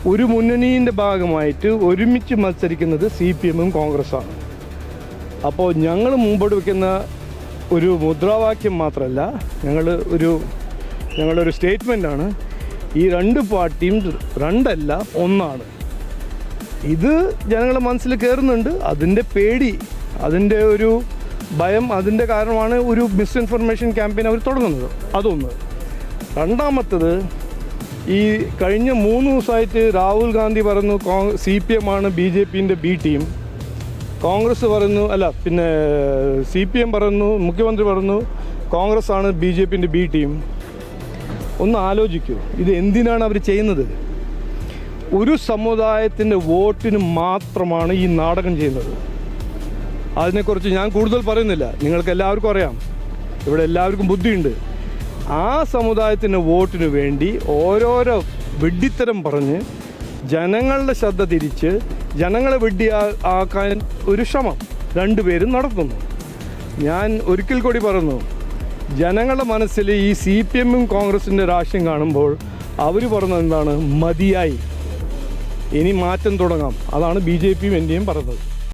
ഒരു മുന്നണീൻ്റെ ഭാഗമായിട്ട് ഒരുമിച്ച് മത്സരിക്കുന്നത് CPM-ഉം കോൺഗ്രസ്സാണ്. അപ്പോൾ ഞങ്ങൾ മുമ്പോട്ട് വയ്ക്കുന്ന ഒരു മുദ്രാവാക്യം മാത്രമല്ല, ഞങ്ങളൊരു സ്റ്റേറ്റ്മെൻറ്റാണ്. ഈ രണ്ട് പാർട്ടിയും രണ്ടല്ല ഒന്നാണ്. ഇത് ജനങ്ങളുടെ മനസ്സിൽ കയറുന്നുണ്ട്. അതിൻ്റെ പേടി, അതിൻ്റെ ഒരു ഭയം, അതിൻ്റെ കാരണമാണ് ഒരു മിസ്ഇൻഫർമേഷൻ ക്യാമ്പയിൻ അവർ തുടങ്ങുന്നത്. അതൊന്ന്. രണ്ടാമത്തത്, ഈ കഴിഞ്ഞ 3 ദിവസമായിട്ട് രാഹുൽ ഗാന്ധി പറഞ്ഞു CPM ആണ് BJPൻ്റെ B ടീം, കോൺഗ്രസ് പറയുന്നു, പിന്നെ CPM പറയുന്നു, മുഖ്യമന്ത്രി പറഞ്ഞു കോൺഗ്രസ് ആണ് BJPൻ്റെ B ടീം. ഒന്ന് ആലോചിക്കൂ, ഇത് എന്തിനാണ് അവർ ചെയ്യുന്നത്? ഒരു സമുദായത്തിൻ്റെ വോട്ടിന് മാത്രമാണ് ഈ നാടകം ചെയ്യുന്നത്. അതിനെക്കുറിച്ച് ഞാൻ കൂടുതൽ പറയുന്നില്ല, നിങ്ങൾക്ക് എല്ലാവർക്കും അറിയാം, ഇവിടെ എല്ലാവർക്കും ബുദ്ധിയുണ്ട്. ആ സമുദായത്തിൻ്റെ വോട്ടിന് വേണ്ടി ഓരോരോ വെഡ്ഡിത്തരം പറഞ്ഞ് ജനങ്ങളുടെ ശ്രദ്ധ തിരിച്ച് ജനങ്ങളെ വെഡ്ഡിയാക്കാൻ ഒരു ശ്രമം രണ്ടുപേരും നടത്തുന്നു. ഞാൻ ഒരിക്കൽ കൂടി പറയുന്നു, ജനങ്ങളുടെ മനസ്സിൽ ഈ CPM-ഉം കോൺഗ്രസിൻ്റെ രാഷ്ട്രീയം കാണുമ്പോൾ അവർ പറഞ്ഞത് എന്താണ്? മതിയായി, ഇനി മാറ്റം തുടങ്ങാം. അതാണ് BJPയും NDAയും പറഞ്ഞത്.